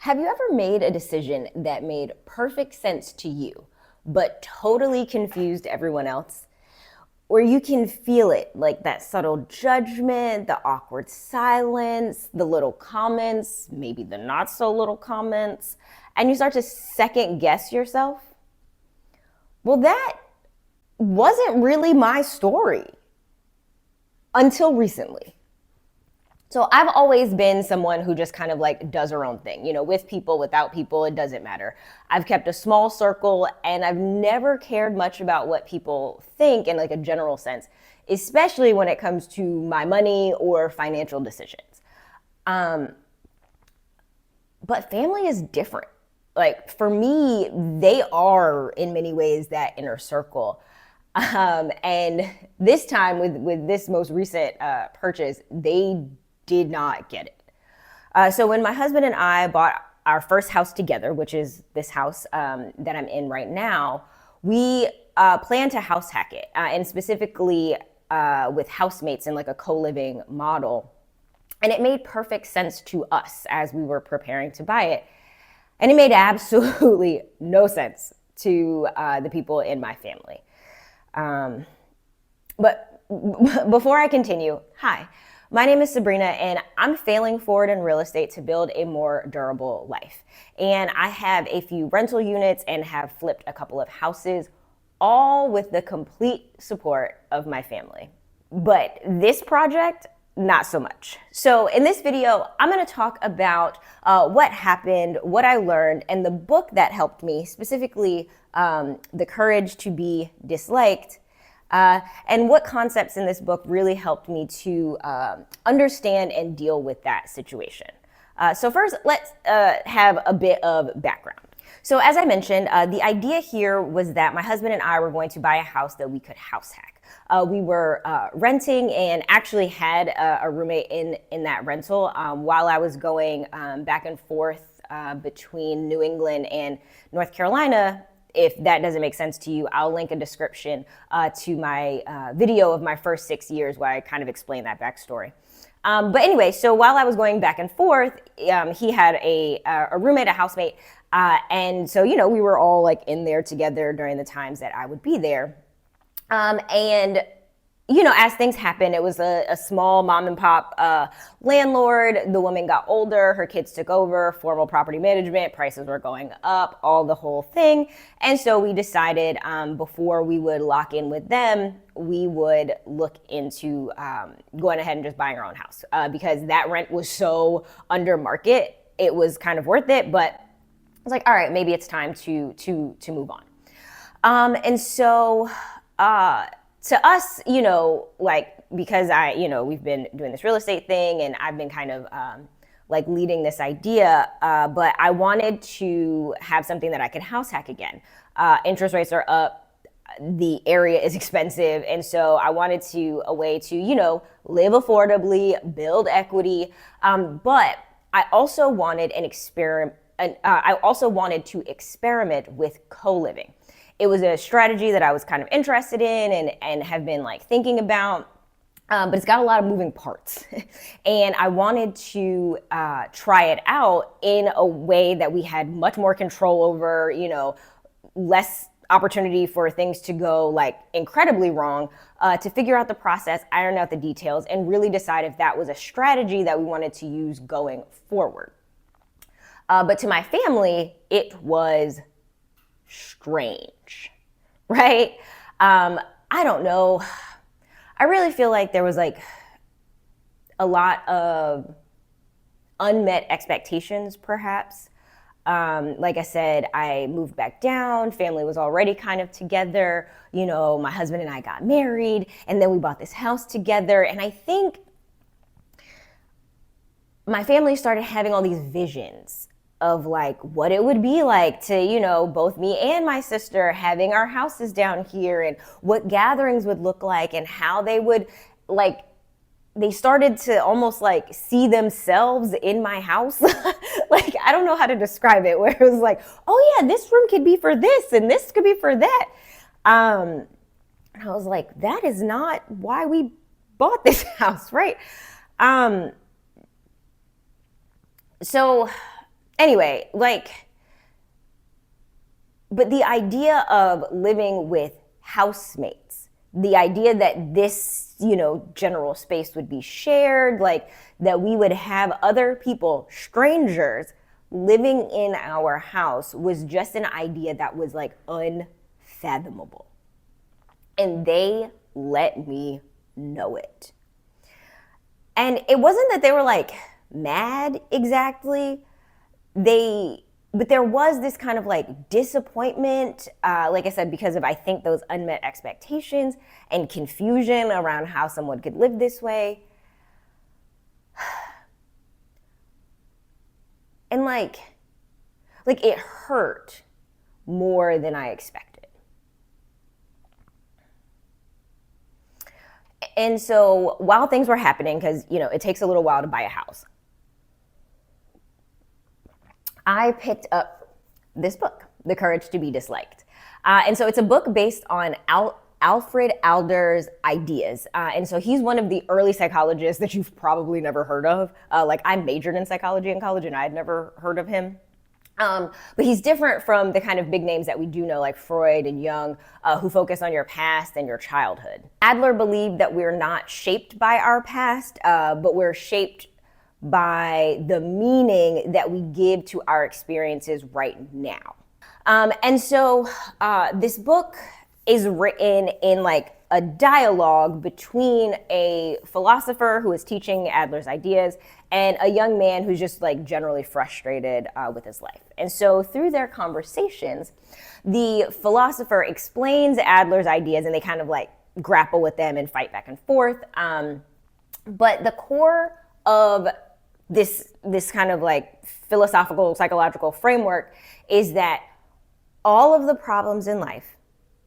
Have you ever made a decision that made perfect sense to you, but totally confused everyone else? Or you can feel it, like that subtle judgment, the awkward silence, the little comments, maybe the not so little comments, and you start to second guess yourself? Well, that wasn't really my story until recently. So I've always been someone who just kind of like does her own thing, with people, without people, it doesn't matter. I've kept a small circle and I've never cared much about what people think in like a general sense, especially when it comes to my money or financial decisions. But family is different. Like for me, they are in many ways that inner circle. And this time with this most recent purchase, they did not get it. So when my husband and I bought our first house together, which is this house that I'm in right now, we planned to house hack it, and specifically with housemates in like a co-living model. And it made perfect sense to us as we were preparing to buy it. And it made absolutely no sense to the people in my family. But before I continue, hi. My name is Sabrina, and I'm failing forward in real estate to build a more durable life. And I have a few rental units and have flipped a couple of houses, all with the complete support of my family. But this project, not so much. So in this video, I'm going to talk about what happened, what I learned, and the book that helped me, specifically The Courage to Be Disliked, and what concepts in this book really helped me to understand and deal with that situation. So first, let's have a bit of background. So as I mentioned, the idea here was that my husband and I were going to buy a house that we could house hack. We were renting and actually had a roommate in that rental while I was going back and forth between New England and North Carolina. If that doesn't make sense to you, I'll link a description to my video of my first 6 years where I kind of explain that backstory. But anyway, so while I was going back and forth, he had a roommate, a housemate, and so, we were all like in there together during the times that I would be there. And as things happen, it was a small mom and pop landlord. The woman got older, her kids took over, formal property management, prices were going up, all the whole thing. And so we decided before we would lock in with them, we would look into going ahead and just buying our own house because that rent was so under market. It was kind of worth it, but I was like, all right, maybe it's time to move on. And so to us, because we've been doing this real estate thing and I've been kind of like leading this idea, but I wanted to have something that I could house hack again. Interest rates are up, the area is expensive, and so I wanted a way to, live affordably, build equity, but I also wanted I also wanted to experiment with co-living. It was a strategy that I was kind of interested in and have been like thinking about, but it's got a lot of moving parts. And I wanted to try it out in a way that we had much more control over, less opportunity for things to go like incredibly wrong, to figure out the process, iron out the details, and really decide if that was a strategy that we wanted to use going forward. But to my family, it was strange, right? I don't know. I really feel like there was like a lot of unmet expectations, perhaps. Like I said, I moved back down. Family was already kind of together. My husband and I got married, and then we bought this house together. And I think my family started having all these visions of like what it would be like to, both me and my sister having our houses down here and what gatherings would look like and how they would they started to almost like see themselves in my house. Like, I don't know how to describe it, where it was like, oh yeah, this room could be for this and this could be for that. And I was like, that is not why we bought this house, right? So Anyway, but the idea of living with housemates, the idea that this, general space would be shared, that we would have other people, strangers, living in our house was just an idea that was unfathomable. And they let me know it. And it wasn't that they were mad exactly. But there was this kind of disappointment, like I said, because of, I think, those unmet expectations and confusion around how someone could live this way. And it hurt more than I expected. And so while things were happening, because, it takes a little while to buy a house, I picked up this book, The Courage to be Disliked. And so it's a book based on Alfred Adler's ideas. And so he's one of the early psychologists that you've probably never heard of. I majored in psychology in college and I had never heard of him. But he's different from the kind of big names that we do know, like Freud and Jung, who focus on your past and your childhood. Adler believed that we're not shaped by our past, but we're shaped by the meaning that we give to our experiences right now. And so this book is written in a dialogue between a philosopher who is teaching Adler's ideas and a young man who's just generally frustrated with his life. And so through their conversations, the philosopher explains Adler's ideas and they kind of grapple with them and fight back and forth. But the core of this kind of philosophical, psychological framework is that all of the problems in life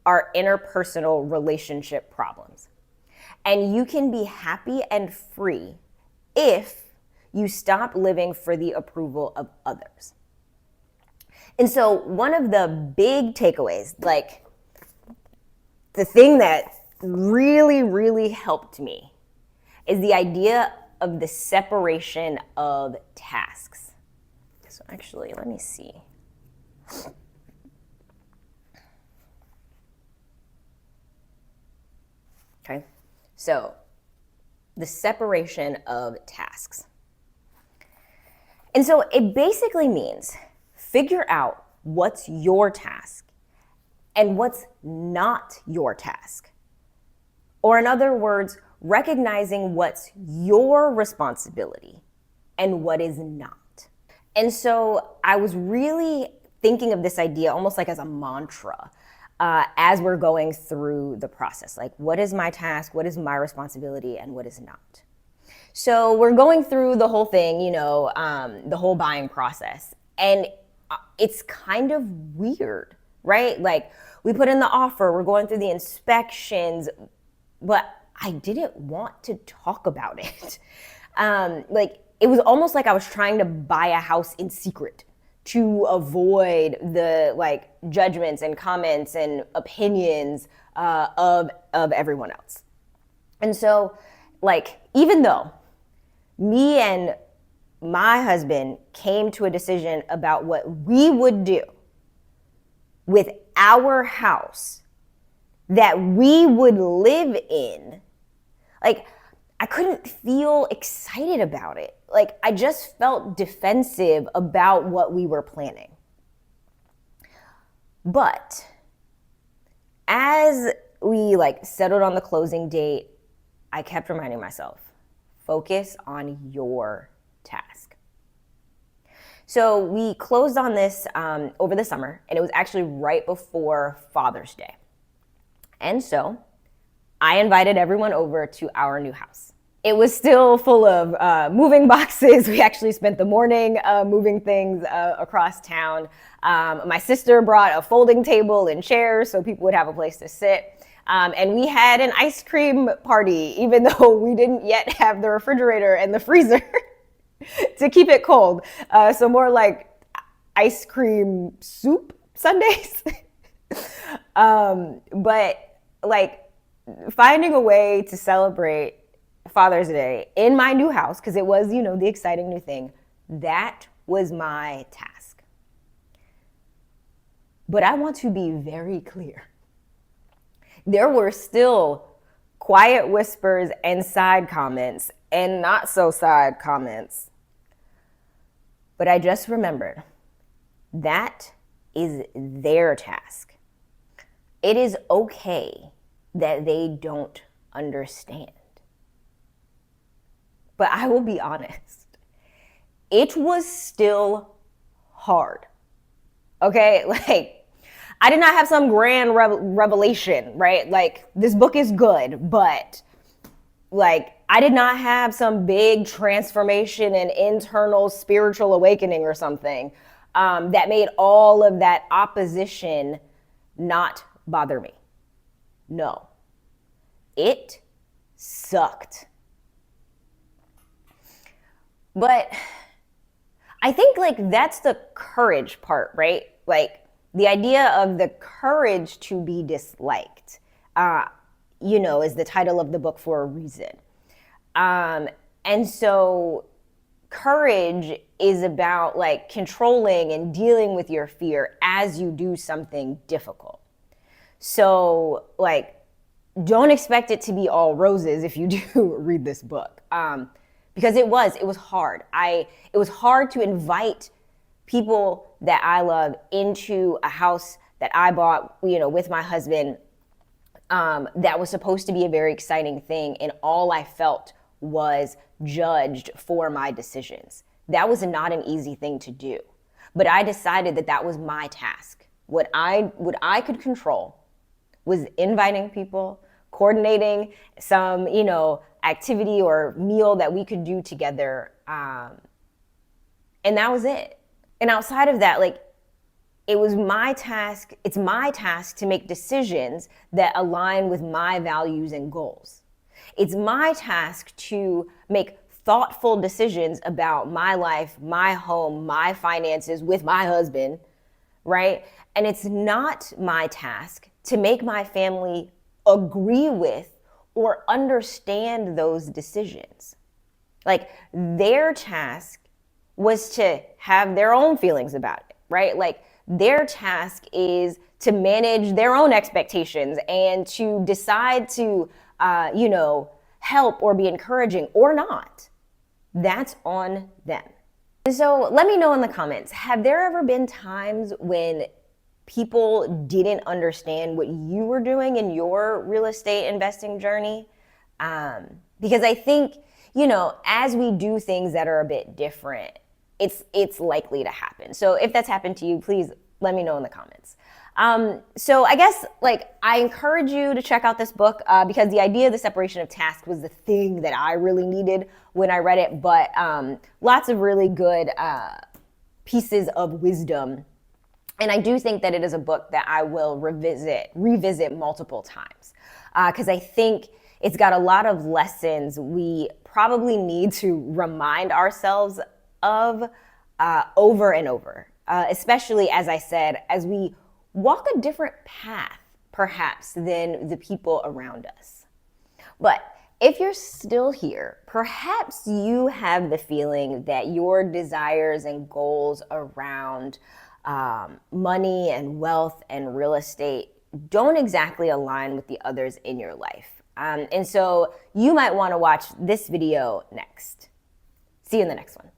are interpersonal relationship problems. And you can be happy and free if you stop living for the approval of others. And so one of the big takeaways, the thing that really, really helped me is the idea of the separation of tasks. So actually, let me see. Okay, so the separation of tasks. And so it basically means figure out what's your task and what's not your task. Or in other words, recognizing what's your responsibility and what is not. And so I was really thinking of this idea almost as a mantra as we're going through the process. What is my task, what is my responsibility, and what is not? So we're going through the whole thing, the whole buying process. And it's kind of weird, right? We put in the offer, we're going through the inspections, but I didn't want to talk about it. It was almost like I was trying to buy a house in secret to avoid the judgments and comments and opinions of everyone else. And so even though me and my husband came to a decision about what we would do with our house that we would live in, I couldn't feel excited about it. I just felt defensive about what we were planning. But as we settled on the closing date, I kept reminding myself, focus on your task. So we closed on this over the summer, and it was actually right before Father's Day. And so I invited everyone over to our new house. It was still full of moving boxes. We actually spent the morning moving things across town. My sister brought a folding table and chairs so people would have a place to sit. And we had an ice cream party, even though we didn't yet have the refrigerator and the freezer to keep it cold. So more ice cream soup Sundays. But finding a way to celebrate Father's Day in my new house, because it was, the exciting new thing, that was my task. But I want to be very clear. There were still quiet whispers and side comments and not so side comments. But I just remembered that is their task. It is okay that they don't understand. But I will be honest, it was still hard. Okay, like I did not have some grand revelation, right? Like this book is good, but like I did not have some big transformation and internal spiritual awakening or something that made all of that opposition not bother me. No, it sucked. But I think like that's the courage part, right? Like the idea of the courage to be disliked, is the title of the book for a reason. And so courage is about like controlling and dealing with your fear as you do something difficult. So like, don't expect it to be all roses if you do read this book. Because it was hard. It was hard to invite people that I love into a house that I bought, with my husband, that was supposed to be a very exciting thing. And all I felt was judged for my decisions. That was not an easy thing to do. But I decided that that was my task. What I could control was inviting people, coordinating some, activity or meal that we could do together. And that was it. And outside of that, like, it was my task. It's my task to make decisions that align with my values and goals. It's my task to make thoughtful decisions about my life, my home, my finances with my husband, right? And it's not my task to make my family agree with or understand those decisions. Like their task was to have their own feelings about it, right? Like their task is to manage their own expectations and to decide to, help or be encouraging or not. That's on them. And so let me know in the comments, have there ever been times when people didn't understand what you were doing in your real estate investing journey? Because I think, as we do things that are a bit different, it's likely to happen. So if that's happened to you, please let me know in the comments. So I guess I encourage you to check out this book because the idea of the separation of tasks was the thing that I really needed when I read it, but lots of really good pieces of wisdom. And I do think that it is a book that I will revisit multiple times because I think it's got a lot of lessons we probably need to remind ourselves of over and over, especially, as I said, as we walk a different path, perhaps, than the people around us. But if you're still here, perhaps you have the feeling that your desires and goals around money and wealth and real estate don't exactly align with the others in your life. And so you might want to watch this video next. See you in the next one.